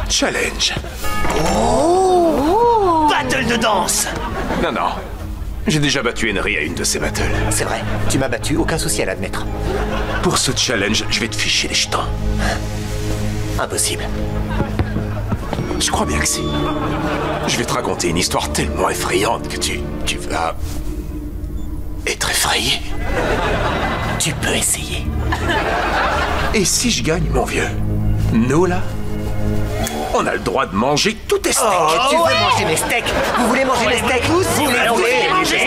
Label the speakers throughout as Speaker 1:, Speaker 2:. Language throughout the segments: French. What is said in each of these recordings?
Speaker 1: challenge.
Speaker 2: Oh. Battle de danse.
Speaker 1: Non, non. J'ai déjà battu Henry à une de ces battles.
Speaker 3: C'est vrai, tu m'as battu, aucun souci à l'admettre.
Speaker 1: Pour ce challenge, je vais te ficher les jetons.
Speaker 3: Impossible.
Speaker 1: Je crois bien que si. Je vais te raconter une histoire tellement effrayante que tu vas... être effrayé.
Speaker 3: Tu peux essayer.
Speaker 1: Et si je gagne, mon vieux, nous là, on a le droit de manger tous tes steaks.
Speaker 3: Oh, tu veux manger mes steaks? Vous voulez manger mes steaks? Vous les voulez manger?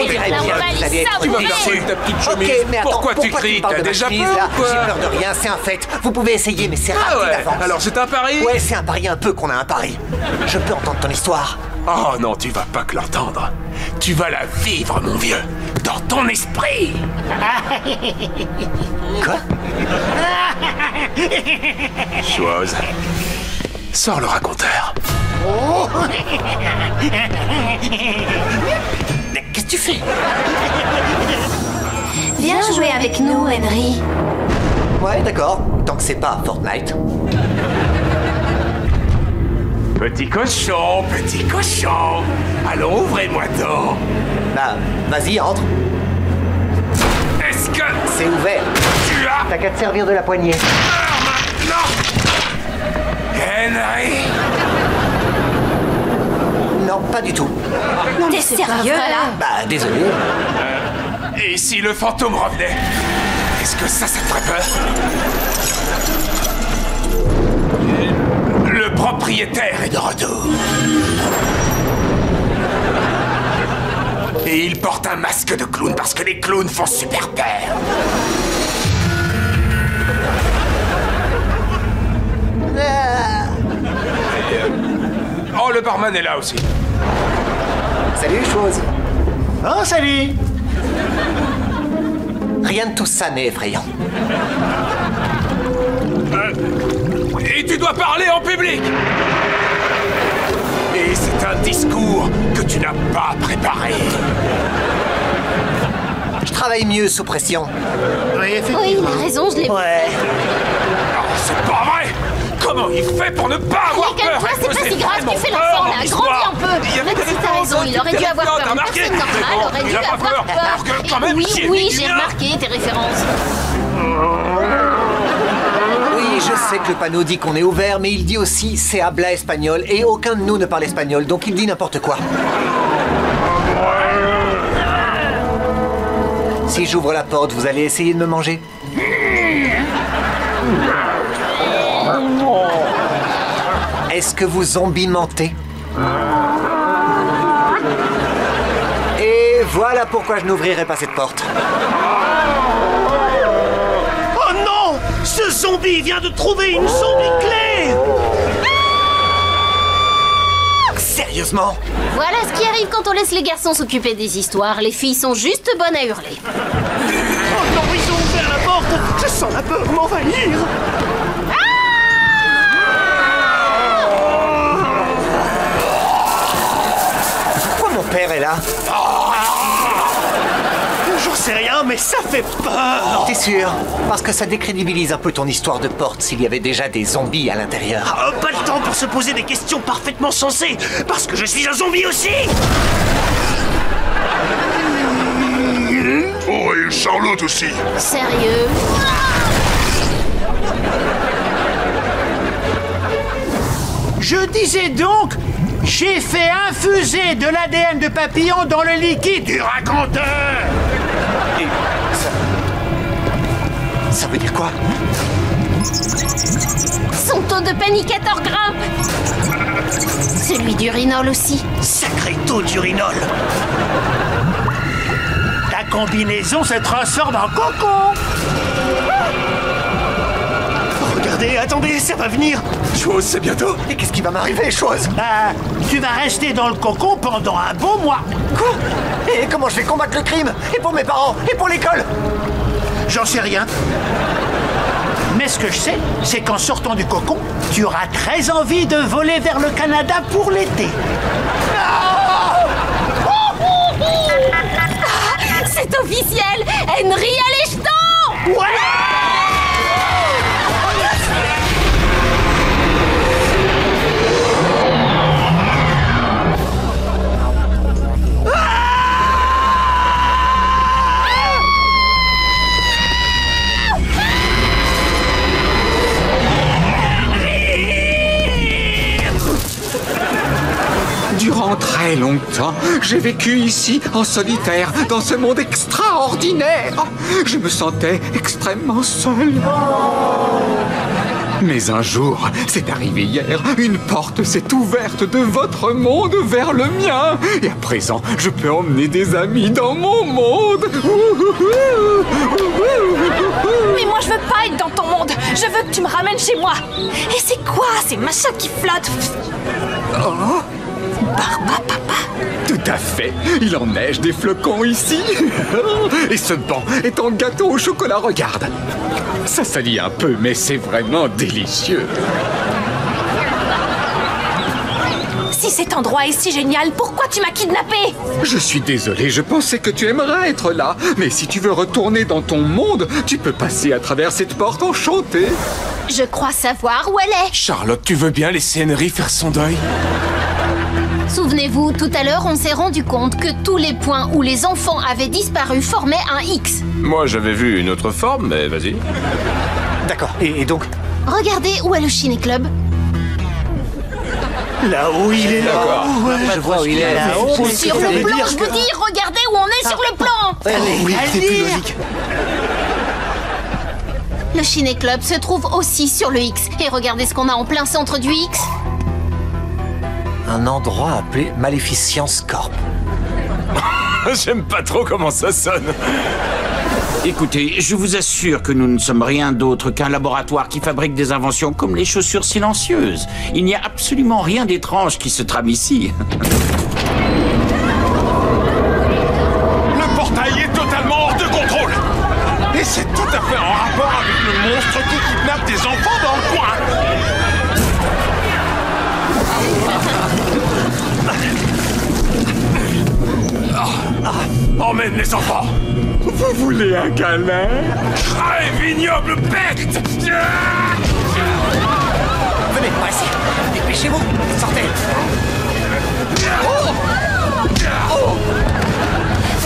Speaker 1: Tu vas faire ta petite chemise.
Speaker 3: Ok, mais attends,
Speaker 1: pourquoi tu cries? T'as déjà peur ou quoi?
Speaker 3: J'ai peur de rien, c'est un fait. Vous pouvez essayer, mais c'est rapide d'avance.
Speaker 1: Alors c'est un pari?
Speaker 3: Ouais, c'est un pari un peu qu'on a un pari. Je peux entendre ton histoire.
Speaker 1: Oh non, tu vas pas que l'entendre. Tu vas la vivre, mon vieux, dans ton esprit.
Speaker 3: Quoi?
Speaker 1: Chose. Sors le raconteur.
Speaker 3: Oh. Mais qu'est-ce que tu fais?
Speaker 4: Viens jouer avec nous, Henry.
Speaker 3: Ouais, d'accord. Tant que c'est pas Fortnite.
Speaker 1: Petit cochon, petit cochon. Allons, ouvrez-moi donc.
Speaker 3: Bah, vas-y, entre.
Speaker 1: Est-ce que
Speaker 3: C'est ouvert.
Speaker 1: tu as
Speaker 3: T'as qu'à te servir de la poignée.
Speaker 1: peur maintenant? Henry?
Speaker 3: Non, pas du tout.
Speaker 4: T'es sérieux, là?
Speaker 3: Bah, désolé.
Speaker 1: Et si le fantôme revenait? Est-ce que ça te ferait peur? Le propriétaire est de retour. Et il porte un masque de clown parce que les clowns font super peur. Oh, le barman est là aussi.
Speaker 3: Salut, chose.
Speaker 2: Oh, salut.
Speaker 3: Rien de tout ça n'est effrayant.
Speaker 1: Et tu dois parler en public. Et c'est un discours que tu n'as pas préparé.
Speaker 3: Je travaille mieux sous pression.
Speaker 2: Oui, effectivement.
Speaker 4: Oui, il a raison, je l'ai...
Speaker 3: Ouais.
Speaker 1: Oh, c'est pas vrai. Comment il fait pour ne pas avoir
Speaker 4: Allez,
Speaker 1: peur?
Speaker 4: calme-toi, c'est pas si grave, tu fais l'enfant, là, grandis un peu. Même si t'as raison, il aurait dû avoir peur. Une personne normale aurait dû avoir peur. Oui, oui, j'ai remarqué tes références.
Speaker 3: Oui, je sais que le panneau dit qu'on est ouvert, mais il dit aussi c'est habla espagnol et aucun de nous ne parle espagnol, donc il dit n'importe quoi. Si j'ouvre la porte, vous allez essayer de me manger? Est-ce que vous zombimentez? Et voilà pourquoi je n'ouvrirai pas cette porte.
Speaker 2: Oh non! Ce zombie vient de trouver une zombie clé!
Speaker 3: Sérieusement?
Speaker 4: Voilà ce qui arrive quand on laisse les garçons s'occuper des histoires. Les filles sont juste bonnes à hurler.
Speaker 2: Oh non, ils ont ouvert la porte! Je sens la peur m'envahir!
Speaker 3: Pourquoi mon père est là?
Speaker 2: J'en sais rien, mais ça fait peur!
Speaker 3: T'es sûr? Parce que ça décrédibilise un peu ton histoire de porte s'il y avait déjà des zombies à l'intérieur.
Speaker 2: Pas le temps pour se poser des questions parfaitement sensées, parce que je suis un zombie aussi!
Speaker 1: Oh, et Charlotte aussi.
Speaker 4: Sérieux?
Speaker 2: Je disais donc, j'ai fait infuser de l'ADN de papillon dans le liquide du raconteur!
Speaker 3: Et ça veut dire quoi?
Speaker 4: Son taux de panicator grimpe. Celui d'urinol aussi.
Speaker 2: Sacré taux d'urinol! Ta combinaison se transforme en cocon! Regardez, attendez, ça va venir!
Speaker 1: Chose, c'est bientôt.
Speaker 3: Et qu'est-ce qui va m'arriver, chose?
Speaker 2: Tu vas rester dans le cocon pendant un bon mois!
Speaker 3: Quoi? Et comment je vais combattre le crime? Et pour mes parents? Et pour l'école?
Speaker 2: J'en sais rien. Mais ce que je sais, c'est qu'en sortant du cocon, tu auras très envie de voler vers le Canada pour l'été.
Speaker 4: C'est officiel! Henry a les jetons!
Speaker 2: Ouais!
Speaker 5: Pendant très longtemps, j'ai vécu ici, en solitaire, dans ce monde extraordinaire. Je me sentais extrêmement seul. Mais un jour, c'est arrivé hier, une porte s'est ouverte de votre monde vers le mien. Et à présent, je peux emmener des amis dans mon monde.
Speaker 6: Mais moi, je veux pas être dans ton monde. Je veux que tu me ramènes chez moi. Et c'est quoi ces machins qui flottent?
Speaker 5: Oh,
Speaker 6: Barbapapa.
Speaker 5: tout à fait. Il en neige des flocons ici. Et ce banc est en gâteau au chocolat, regarde. Ça salit un peu, mais c'est vraiment délicieux.
Speaker 6: Si cet endroit est si génial, pourquoi tu m'as kidnappé?
Speaker 5: Je suis désolé, je pensais que tu aimerais être là. Mais si tu veux retourner dans ton monde, tu peux passer à travers cette porte enchantée.
Speaker 4: Je crois savoir où elle est.
Speaker 1: Charlotte, tu veux bien laisser Henry faire son deuil?
Speaker 4: Souvenez-vous, tout à l'heure, on s'est rendu compte que tous les points où les enfants avaient disparu formaient un X.
Speaker 1: Moi, j'avais vu une autre forme, mais vas-y.
Speaker 3: D'accord, et donc?
Speaker 4: Regardez où est le Ciné-Club.
Speaker 2: Là-haut, il est là.
Speaker 3: Je vois où il est.
Speaker 2: Là-haut, mais
Speaker 4: Sur
Speaker 2: c'est
Speaker 4: le plan,
Speaker 2: dire
Speaker 4: je
Speaker 2: que-
Speaker 4: vous dis, regardez où on est sur le plan.
Speaker 2: Oui, c'est plus logique.
Speaker 4: Le Ciné-Club se trouve aussi sur le X. Et regardez ce qu'on a en plein centre du X.
Speaker 3: Un endroit appelé Maleficence Corp.
Speaker 1: J'aime pas trop comment ça sonne.
Speaker 7: Écoutez, je vous assure que nous ne sommes rien d'autre qu'un laboratoire qui fabrique des inventions comme les chaussures silencieuses. Il n'y a absolument rien d'étrange qui se trame ici.
Speaker 1: Le portail est totalement hors de contrôle. Et c'est tout à fait en rapport avec le monstre qui kidnappe des enfants dans le coin. Emmène les enfants.
Speaker 5: Vous voulez un câlin?
Speaker 1: Très vignoble bête.
Speaker 3: Venez, par ici. Dépêchez-vous. Sortez.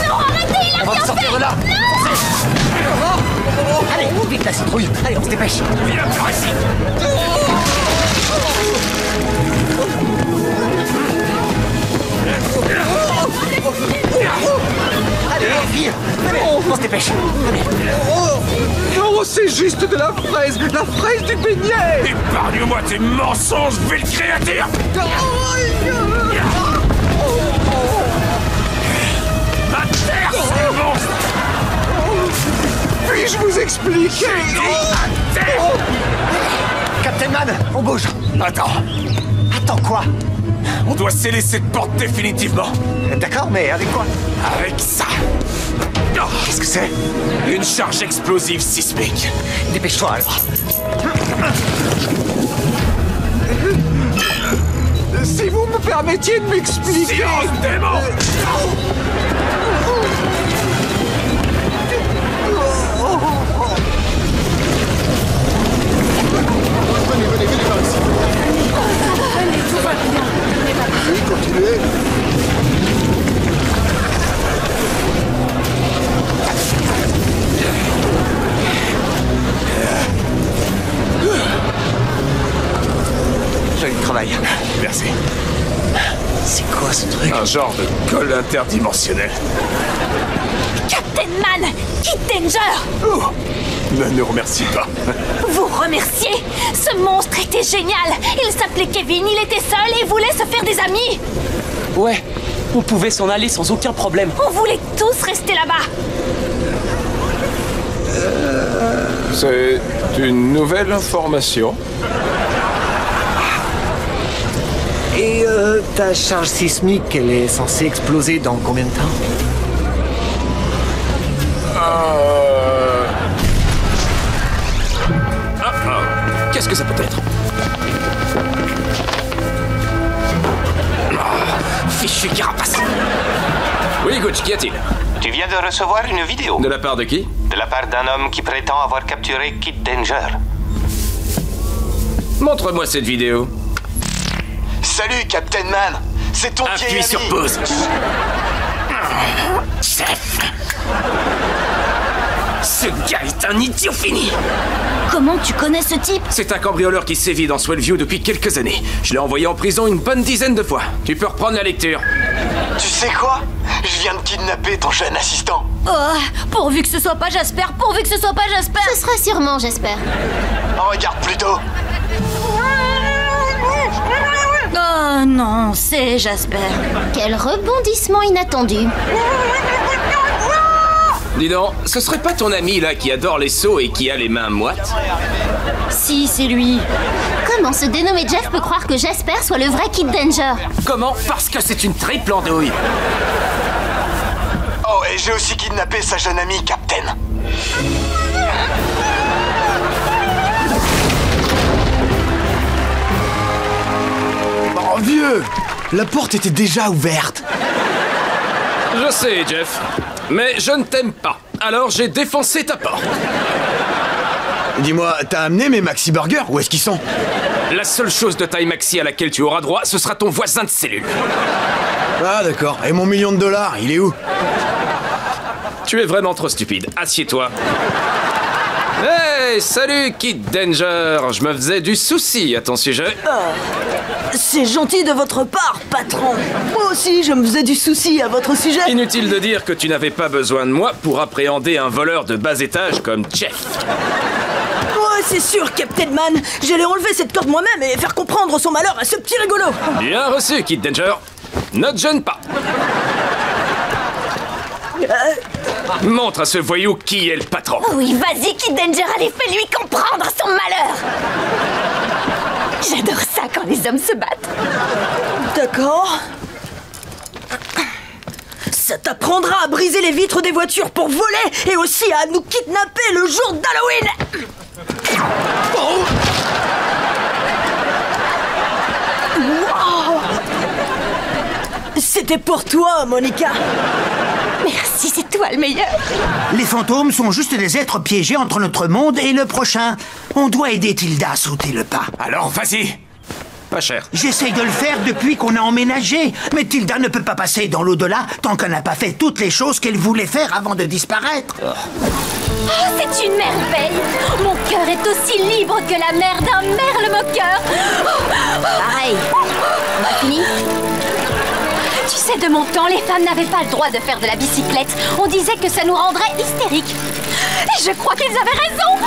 Speaker 4: Non, arrêtez, il a
Speaker 3: On va
Speaker 4: rien
Speaker 3: vous sortir
Speaker 4: fait.
Speaker 3: de là. Allez, vite la citrouille. Allez, on se dépêche.
Speaker 1: Viens par ici.
Speaker 3: Allez, vite. Venez, on se dépêche. Venez.
Speaker 5: Non, c'est juste de la fraise du beignet.
Speaker 1: Épargne-moi tes mensonges, vil créature. À terre, c'est le monstre.
Speaker 5: Puis-je vous expliquer?
Speaker 1: À terre.
Speaker 3: Captain Man, on bouge.
Speaker 1: Attends,
Speaker 3: Attends quoi?
Speaker 1: on doit sceller cette porte définitivement.
Speaker 3: D'accord, mais avec quoi?
Speaker 1: Avec ça. Oh,
Speaker 3: Qu'est-ce que c'est?
Speaker 1: une charge explosive sismique.
Speaker 3: Dépêche-toi alors.
Speaker 5: Si vous me permettiez de m'expliquer.
Speaker 1: Silence, démon.
Speaker 3: Joli travail.
Speaker 1: Merci.
Speaker 3: C'est quoi ce truc?
Speaker 1: Un genre de colle interdimensionnel.
Speaker 6: Captain Man, Kid Danger.
Speaker 1: Oh, ne nous remercie pas.
Speaker 6: Vous remerciez? Ce monstre était génial. Il s'appelait Kevin, il était seul et voulait se faire des amis.
Speaker 8: Ouais, on pouvait s'en aller sans aucun problème.
Speaker 6: On voulait tous rester là-bas.
Speaker 1: C'est une nouvelle information.
Speaker 3: Et ta charge sismique, elle est censée exploser dans combien de temps?
Speaker 8: Qu'est-ce que ça peut être?
Speaker 7: Fichu carapace.
Speaker 8: Oui, Gooch, qu'y a-t-il?
Speaker 9: Tu viens de recevoir une vidéo
Speaker 8: De la part de qui?
Speaker 9: de la part d'un homme qui prétend avoir capturé Kid Danger.
Speaker 8: Montre-moi cette vidéo.
Speaker 9: Salut, Captain Man. C'est ton vieil
Speaker 7: Appuie
Speaker 9: ami.
Speaker 7: sur pause. Chef. Ce gars est un idiot fini.
Speaker 4: Comment tu connais ce type?
Speaker 1: C'est un cambrioleur qui sévit dans Swellview depuis quelques années. Je l'ai envoyé en prison une bonne dizaine de fois. Tu peux reprendre la lecture.
Speaker 9: Tu sais quoi? Je viens de kidnapper ton jeune assistant.
Speaker 4: Oh, pourvu que ce soit pas Jasper, pourvu que ce soit pas Jasper. Ce sera sûrement Jasper.
Speaker 9: Regarde plutôt.
Speaker 4: Oh non, c'est Jasper. Quel rebondissement inattendu.
Speaker 1: Dis donc, ce serait pas ton ami là qui adore les sauts et qui a les mains moites?
Speaker 4: Si, c'est lui. Comment ce dénommé Jeff peut croire que Jasper soit le vrai Kid Danger?
Speaker 1: Comment? Parce que c'est une triple andouille.
Speaker 9: Oh, et j'ai aussi kidnappé sa jeune amie, Captain.
Speaker 10: Oh vieux! La porte était déjà ouverte.
Speaker 1: Je sais, Jeff. Mais je ne t'aime pas. Alors j'ai défoncé ta porte.
Speaker 10: Dis-moi, t'as amené mes Maxi Burgers? Où est-ce qu'ils sont?
Speaker 1: La seule chose de taille maxi à laquelle tu auras droit, ce sera ton voisin de cellule.
Speaker 10: Ah d'accord. Et mon $1 million, il est où?
Speaker 1: Tu es vraiment trop stupide. Assieds-toi. Hey, salut Kid Danger. Je me faisais du souci à ton sujet.
Speaker 11: C'est gentil de votre part, patron. Moi aussi, je me faisais du souci à votre sujet.
Speaker 1: Inutile de dire que tu n'avais pas besoin de moi pour appréhender un voleur de bas étage comme Jeff.
Speaker 11: Ouais, c'est sûr, Captain Man. J'allais enlever cette corde moi-même et faire comprendre son malheur à ce petit rigolo.
Speaker 1: Bien reçu, Kid Danger. Ne te gêne pas. Montre à ce voyou qui est le patron.
Speaker 4: Oui, vas-y, Kid Danger, allez, fais-lui comprendre son malheur. J'adore ça quand les hommes se battent.
Speaker 11: D'accord. Ça t'apprendra à briser les vitres des voitures pour voler et aussi à nous kidnapper le jour d'Halloween. Oh. Wow. C'était pour toi, Monica.
Speaker 4: Merci, c'est toi le meilleur.
Speaker 2: Les fantômes sont juste des êtres piégés entre notre monde et le prochain. On doit aider Tilda à sauter le pas.
Speaker 1: Alors, vas-y. Pas cher.
Speaker 2: J'essaye de le faire depuis qu'on a emménagé. Mais Tilda ne peut pas passer dans l'au-delà tant qu'elle n'a pas fait toutes les choses qu'elle voulait faire avant de disparaître.
Speaker 4: Oh, c'est une merveille. Mon cœur est aussi libre que la mer d'un merle moqueur. Pareil. On a fini? Tu sais, de mon temps, les femmes n'avaient pas le droit de faire de la bicyclette. On disait que ça nous rendrait hystériques. Et je crois qu'ils avaient raison.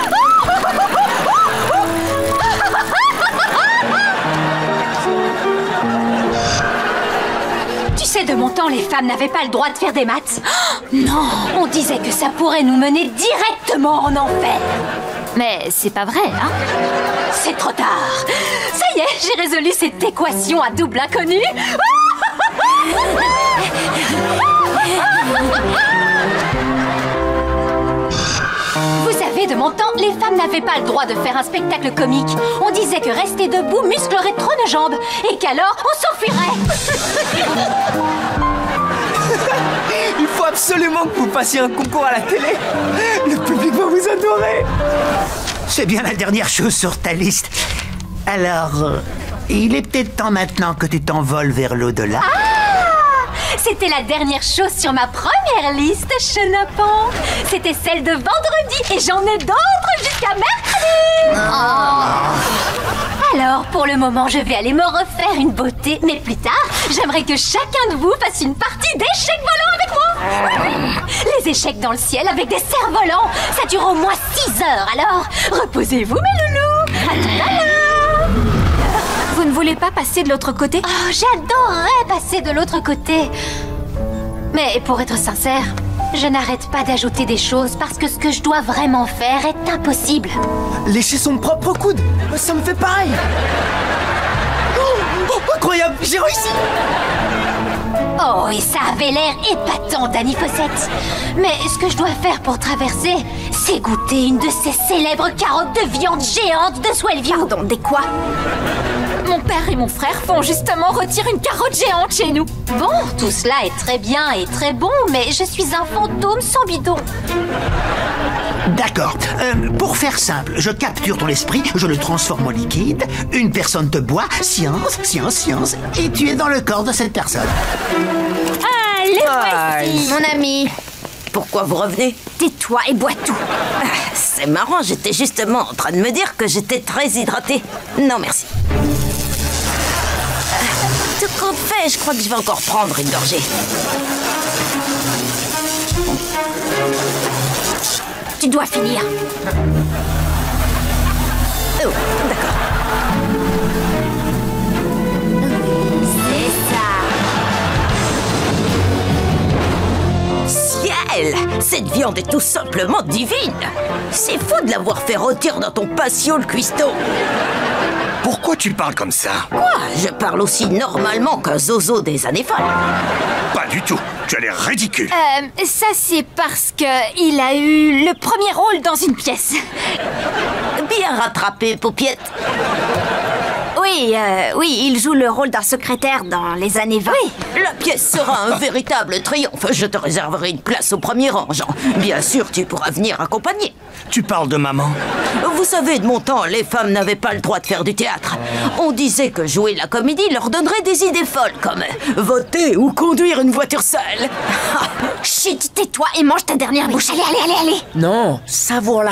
Speaker 4: Tu sais, de mon temps, les femmes n'avaient pas le droit de faire des maths. Non, on disait que ça pourrait nous mener directement en enfer. Mais c'est pas vrai, hein? C'est trop tard. Ça y est, j'ai résolu cette équation à double inconnu. Vous savez, de mon temps, les femmes n'avaient pas le droit de faire un spectacle comique. On disait que rester debout musclerait trop nos jambes et qu'alors on s'enfuirait.
Speaker 8: Il faut absolument que vous passiez un concours à la télé. Le public va vous adorer.
Speaker 2: C'est bien la dernière chose sur ta liste. Alors, il est peut-être temps maintenant que tu t'envoles vers l'au-delà.
Speaker 4: C'était la dernière chose sur ma première liste, chenapan. C'était celle de vendredi et j'en ai d'autres jusqu'à mercredi. Oh. Alors, pour le moment, je vais aller me refaire une beauté. Mais plus tard, j'aimerais que chacun de vous fasse une partie d'échecs volants avec moi. Les échecs dans le ciel avec des cerfs-volants, ça dure au moins 6 heures. Alors, reposez-vous, mes loulous. À tout à l'heure.
Speaker 6: Vous ne voulez pas passer de l'autre côté?
Speaker 4: Oh, j'adorerais passer de l'autre côté. Mais pour être sincère, je n'arrête pas d'ajouter des choses parce que ce que je dois vraiment faire est impossible.
Speaker 8: Lécher son propre coude, ça me fait pareil. Oh, incroyable, j'ai réussi.
Speaker 4: Oh, et ça avait l'air épatant, Danny Fossette. Mais ce que je dois faire pour traverser, c'est goûter une de ces célèbres carottes de viande géante de Swellview.
Speaker 6: Pardon, des quoi? Mon père et mon frère font justement retirer une carotte géante chez nous.
Speaker 4: Bon, tout cela est très bien et très bon, mais je suis un fantôme sans bidon.
Speaker 2: D'accord. Pour faire simple, je capture ton esprit, je le transforme en liquide, une personne te boit, science, et tu es dans le corps de cette personne.
Speaker 6: Allez, voici,
Speaker 4: mon ami.
Speaker 11: pourquoi vous revenez?
Speaker 4: Tais-toi et bois tout.
Speaker 11: C'est marrant, j'étais justement en train de me dire que j'étais très hydratée. Non, merci. Tout compte fait, je crois que je vais encore prendre une gorgée.
Speaker 4: Tu dois finir.
Speaker 11: Oh, d'accord.
Speaker 4: C'est ça.
Speaker 11: Ciel! Cette viande est tout simplement divine! C'est fou de l'avoir fait rôtir dans ton patio, le cuistot!
Speaker 12: Pourquoi tu parles comme ça?
Speaker 11: Quoi? Je parle aussi normalement qu'un zozo des années folles.
Speaker 12: Pas du tout. Tu as l'air ridicule.
Speaker 4: Ça c'est parce que il a eu le premier rôle dans une pièce.
Speaker 11: Bien rattrapé, paupiette.
Speaker 4: Oui, il joue le rôle d'un secrétaire dans les années 20.
Speaker 11: Oui, la pièce sera un véritable triomphe. Je te réserverai une place au premier rang, Jean. Bien sûr, tu pourras venir accompagner.
Speaker 12: Tu parles de maman?
Speaker 11: Vous savez, de mon temps, les femmes n'avaient pas le droit de faire du théâtre. On disait que jouer la comédie leur donnerait des idées folles, comme voter ou conduire une voiture seule.
Speaker 4: Chut, tais-toi et mange ta dernière bouche. Allez.
Speaker 8: Non, savoure-la.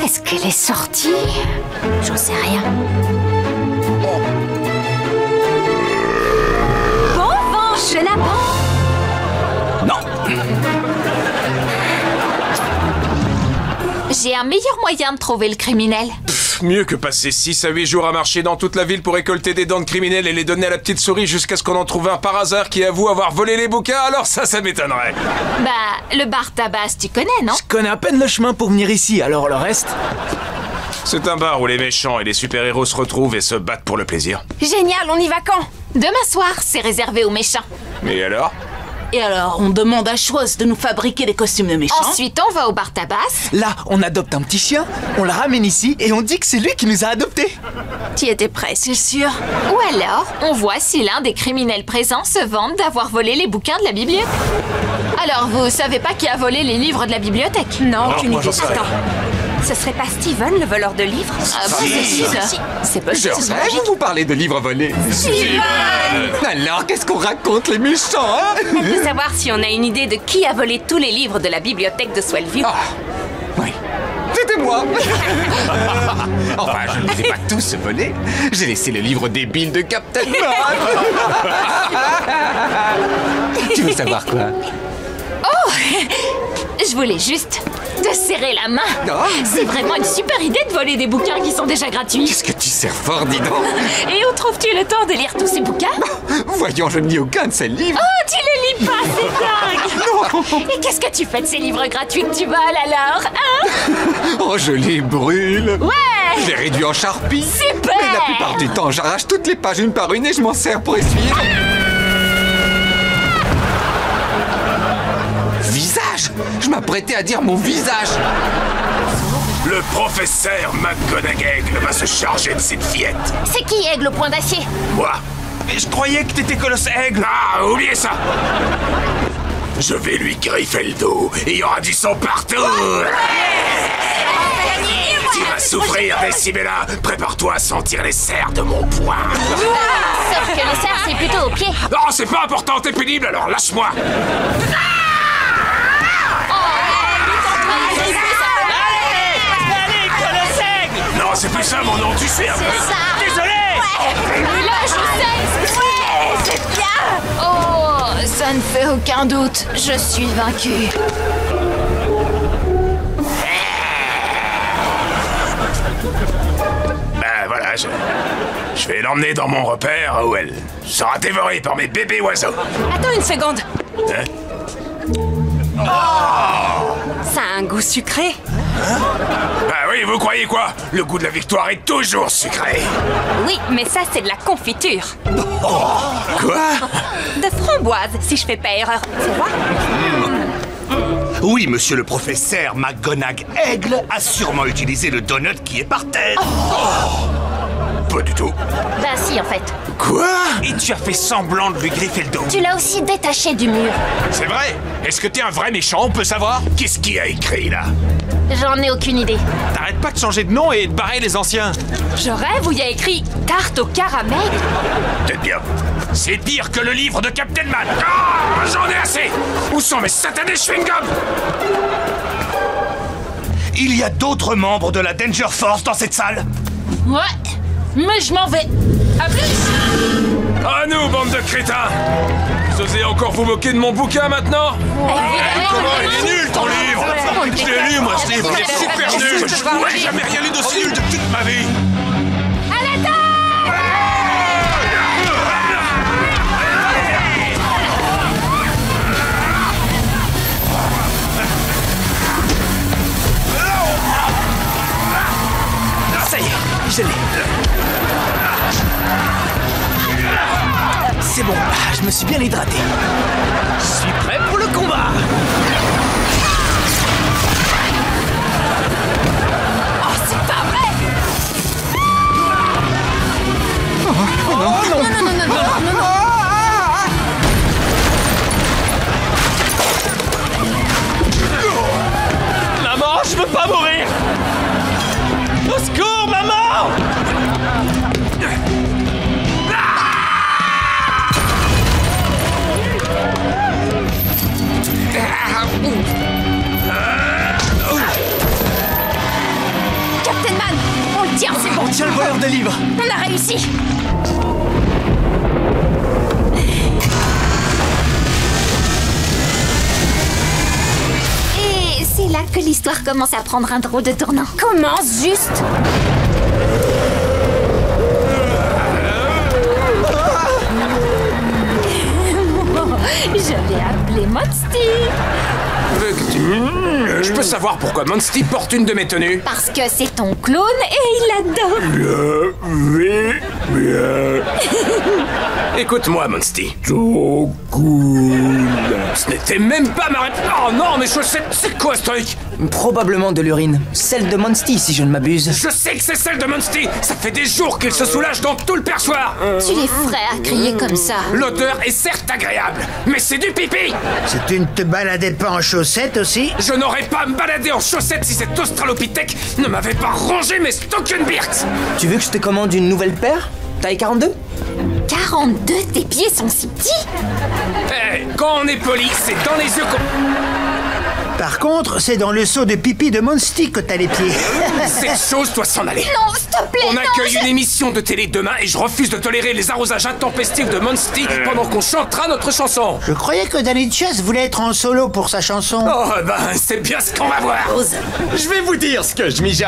Speaker 4: Est-ce qu'elle est sortie? J'en sais rien. Bon vent, chenapan!
Speaker 12: Non.
Speaker 6: J'ai un meilleur moyen de trouver le criminel.
Speaker 1: Mieux que passer 6 à 8 jours à marcher dans toute la ville pour récolter des dents de criminels et les donner à la petite souris jusqu'à ce qu'on en trouve un par hasard qui avoue avoir volé les bouquins, alors ça m'étonnerait.
Speaker 6: Bah, le bar tabac, tu connais, non?
Speaker 8: Je connais à peine le chemin pour venir ici, alors le reste...
Speaker 1: C'est un bar où les méchants et les super-héros se retrouvent et se battent pour le plaisir.
Speaker 6: Génial, on y va quand? Demain soir, c'est réservé aux méchants.
Speaker 1: Mais alors?
Speaker 13: Et alors, on demande à Schwoz de nous fabriquer des costumes de méchants.
Speaker 6: Ensuite, on va au bar tabac.
Speaker 8: Là, on adopte un petit chien, on le ramène ici et on dit que c'est lui qui nous a adoptés.
Speaker 13: Tu étais prêt, c'est sûr.
Speaker 6: Ou alors, on voit si l'un des criminels présents se vante d'avoir volé les bouquins de la bibliothèque. Alors, vous savez pas qui a volé les livres de la bibliothèque?
Speaker 13: Non, aucune idée.
Speaker 6: Attends.
Speaker 13: Ce serait pas Steven, le voleur de livres?
Speaker 6: Ah bon,
Speaker 13: c'est possible.
Speaker 5: Je rêve, vous parlez de livres volés.
Speaker 13: Steven!
Speaker 5: Alors, qu'est-ce qu'on raconte, les méchants, hein?
Speaker 13: Elle veut savoir si on a une idée de qui a volé tous les livres de la bibliothèque de Swellview.
Speaker 5: Ah, oui. C'était moi. Enfin, je ne les ai pas tous volés. J'ai laissé le livre débile de Captain Man. Tu veux savoir quoi?
Speaker 6: Oh! Je voulais juste te serrer la main.
Speaker 5: Oh.
Speaker 6: C'est vraiment une super idée de voler des bouquins qui sont déjà gratuits.
Speaker 5: Qu'est-ce que tu sers fort, dis donc.
Speaker 6: Et où trouves-tu le temps de lire tous ces bouquins?
Speaker 5: Voyons, je ne lis aucun de ces livres.
Speaker 6: Oh, tu les lis pas, c'est dingue.
Speaker 5: Non.
Speaker 6: Et qu'est-ce que tu fais de ces livres gratuits que tu voles alors, hein?
Speaker 5: Oh, je les brûle.
Speaker 6: Ouais.
Speaker 5: Je les réduis en charpie.
Speaker 6: Super.
Speaker 5: Mais la plupart du temps, j'arrache toutes les pages une par une et je m'en sers pour essuyer. Visage! Je m'apprêtais à dire mon visage!
Speaker 1: Le professeur McGonagall va se charger de cette fillette.
Speaker 4: C'est qui Aigle au point d'acier?
Speaker 1: Moi? Mais je croyais que t'étais Colosse Aigle. Ah, oubliez ça! Je vais lui griffer le dos et il y aura du sang partout! Tu vas souffrir, Decibella. Prépare-toi à sentir les serres de mon poing.
Speaker 4: Sauf que les serres, c'est plutôt aux pieds.
Speaker 1: Non, c'est pas important, t'es pénible, alors lâche-moi! Non, c'est plus ça mon nom, tu sais un peu.
Speaker 4: C'est ça.
Speaker 1: Désolé.
Speaker 6: Mais là, je sais.
Speaker 4: Ouais, c'est bien.
Speaker 6: Oh, ça ne fait aucun doute. Je suis vaincue.
Speaker 1: Ben voilà, je vais l'emmener dans mon repère où elle sera dévorée par mes bébés oiseaux.
Speaker 13: Attends une seconde.
Speaker 1: Hein?
Speaker 13: Ça a un goût sucré.
Speaker 1: Bah oui, vous croyez quoi? Le goût de la victoire est toujours sucré.
Speaker 13: Oui, mais ça, c'est de la confiture.
Speaker 12: Quoi?
Speaker 13: De framboise, si je fais pas erreur. Tu vois?
Speaker 12: Oui, monsieur le professeur McGonagall a sûrement utilisé le donut qui est par terre.
Speaker 9: Pas du tout.
Speaker 4: Bah si, en fait.
Speaker 9: Quoi? Et tu as fait semblant de lui griffer le dos.
Speaker 4: Tu l'as aussi détaché du mur.
Speaker 9: C'est vrai? Est-ce que t'es un vrai méchant, on peut savoir? Qu'est-ce qu'il a écrit, là?
Speaker 4: J'en ai aucune idée.
Speaker 9: T'arrêtes pas de changer de nom et de barrer les anciens.
Speaker 6: Je rêve où il y a écrit tarte au caramel.
Speaker 9: Peut-être bien. C'est pire que le livre de Captain Man. Ah, j'en ai assez. Où sont mes satanés chewing-gums? Il y a d'autres membres de la Danger Force dans cette salle?
Speaker 6: Ouais, mais je m'en vais. À plus.
Speaker 1: À nous, bande de crétins! Vous osez encore vous moquer de mon bouquin maintenant?
Speaker 9: Comment il est nul ton livre? Je l'ai lu, moi, ce livre, il est super nul. Je n'aurais jamais rien lu d'aussi nul de toute ma vie.
Speaker 8: Ça y est, je l'ai. C'est bon, je me suis bien hydraté. Je suis prêt pour le combat.
Speaker 6: Oh, c'est pas vrai.
Speaker 8: Oh non, non. Maman, je veux pas mourir. Au secours, maman!
Speaker 4: Captain Man, on le tient, c'est bon.
Speaker 8: On tient le voleur de livres.
Speaker 4: On a réussi. Et c'est là que l'histoire commence à prendre un drôle de tournant. Commence juste. Je l'ai appelé Monsty.
Speaker 1: Je peux savoir pourquoi Monsty porte une de mes tenues?
Speaker 4: Parce que c'est ton clown et il l'adore.
Speaker 1: Écoute-moi, Monsty. Trop cool. Ce n'était même pas ma réponse. Oh non, mes chaussettes, c'est quoi ce truc?
Speaker 8: Probablement de l'urine. Celle de Monsty, si je ne m'abuse.
Speaker 1: Je sais que c'est celle de Monsty. Ça fait des jours qu'il se soulage dans tout le perchoir.
Speaker 4: Tu les ferais à crier comme ça.
Speaker 1: L'odeur est certes agréable, mais c'est du pipi.
Speaker 2: Si tu ne te baladais pas en chaussettes aussi?
Speaker 1: Je n'aurais pas à me balader en chaussettes si cet australopithèque ne m'avait pas rongé mes Stockenbirks.
Speaker 8: Tu veux que je te commande une nouvelle paire? Taille 42?
Speaker 4: 42? Tes pieds sont si petits?
Speaker 1: Eh, quand on est poli, c'est dans les yeux qu'on...
Speaker 2: Par contre, c'est dans le seau de pipi de Monsty que t'as les pieds.
Speaker 1: Cette chose doit s'en aller.
Speaker 4: Non, s'il te plaît,
Speaker 1: On
Speaker 4: non,
Speaker 1: accueille une émission de télé demain et je refuse de tolérer les arrosages intempestifs de Monsty pendant qu'on chantera notre chanson.
Speaker 2: Je croyais que Danny Chess voulait être en solo pour sa chanson.
Speaker 1: Oh ben, c'est bien ce qu'on va voir.
Speaker 14: Je vais vous dire ce que je mijote.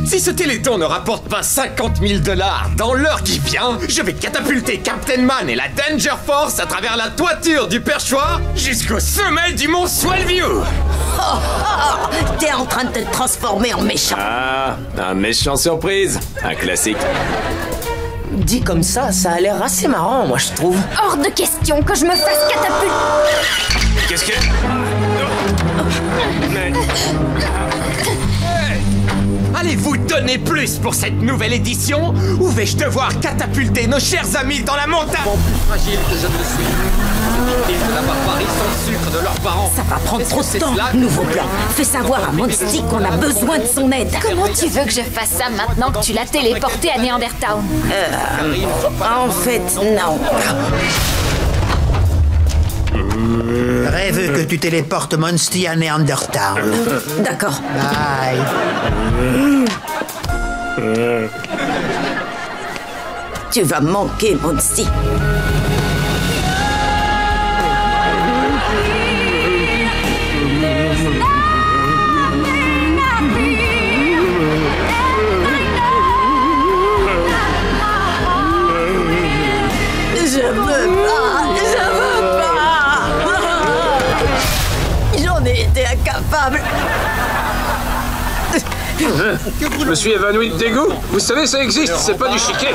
Speaker 14: Si ce téléthon ne rapporte pas 50 000 $ dans l'heure qui vient, je vais catapulter Captain Man et la Danger Force à travers la toiture du perchoir jusqu'au sommet du mont Swellview.
Speaker 11: T'es en train de te transformer en méchant.
Speaker 14: Ah, un méchant surprise. Un classique.
Speaker 8: Dit comme ça a l'air assez marrant, moi, je trouve.
Speaker 4: Hors de question que je me fasse catapulter.
Speaker 1: Qu'est-ce que... Mais...
Speaker 14: Allez-vous donner plus pour cette nouvelle édition ou vais-je devoir catapulter nos chers amis dans la montagne?
Speaker 15: Plus fragile que je ne le suis. Ces victimes de la barbarie sans sucre de leurs parents.
Speaker 11: Ça va prendre trop de temps. Nouveau plan. Fais savoir à Monsty qu'on a besoin de son aide.
Speaker 4: Comment tu veux que je fasse ça maintenant que tu l'as téléporté à Neandertown?
Speaker 11: En fait, non.
Speaker 2: Rêve que tu téléportes Monsty à Neandertown.
Speaker 11: D'accord.
Speaker 2: Bye.
Speaker 11: Tu vas manquer, Monsty. Je veux pas. J'en ai été incapable.
Speaker 1: Je me suis évanoui de dégoût. Vous savez, ça existe, c'est pas du chiquet.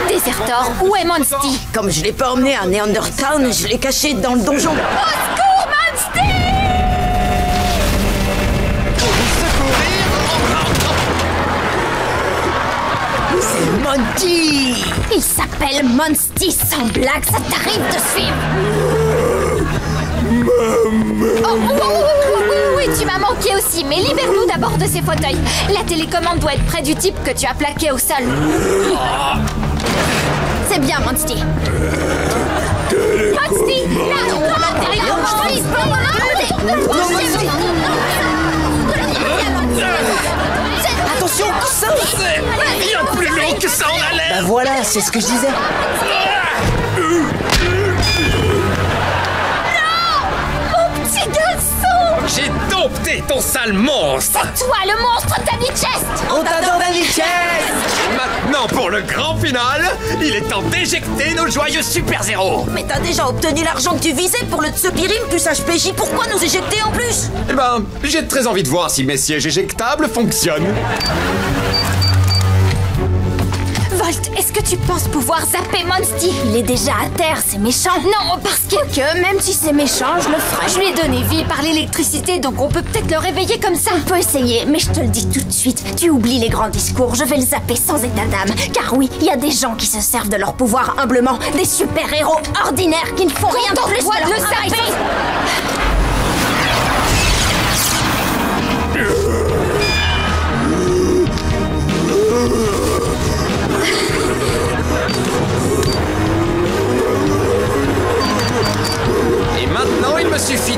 Speaker 4: Déserteur, où est Monsty?
Speaker 11: Comme je l'ai pas emmené à Neandertown, je l'ai caché dans le donjon.
Speaker 4: Au secours, Monsty!
Speaker 8: C'est
Speaker 11: Monty!
Speaker 4: Il s'appelle Monsty, sans blague, ça t'arrive de suivre. Oh, oui, tu m'as manqué aussi, mais libère-nous d'abord de ces fauteuils. La télécommande doit être près du type que tu as plaqué au sol. C'est bien, Monsty. Monsty, là, la
Speaker 8: Attention, coussin!
Speaker 14: Bien plus long que ça en a l'air.
Speaker 8: Bah voilà, c'est ce que je disais.
Speaker 4: Petit garçon!
Speaker 14: J'ai dompté ton sale monstre.
Speaker 4: Toi, le monstre Danny Chest!
Speaker 8: On t'adore, Danny Chest!
Speaker 14: Maintenant, pour le grand final, il est temps d'éjecter nos joyeux super-héros.
Speaker 11: Mais t'as déjà obtenu l'argent que tu visais pour le Tsupirim plus HPJ, pourquoi nous éjecter en plus?
Speaker 14: Eh ben, j'ai très envie de voir si mes sièges éjectables fonctionnent.
Speaker 4: Volt, est-ce que tu penses pouvoir zapper Monsty? Il est déjà à terre, c'est méchant. Non, parce que même si c'est méchant, je le ferai. Je lui ai donné vie par l'électricité, donc on peut peut-être le réveiller comme ça. On peut essayer, mais je te le dis tout de suite. Tu oublies les grands discours, je vais le zapper sans état d'âme. Car oui, il y a des gens qui se servent de leur pouvoir humblement. Des super-héros ordinaires qui ne font rien de plus que le zapper.
Speaker 14: Et maintenant, il me suffit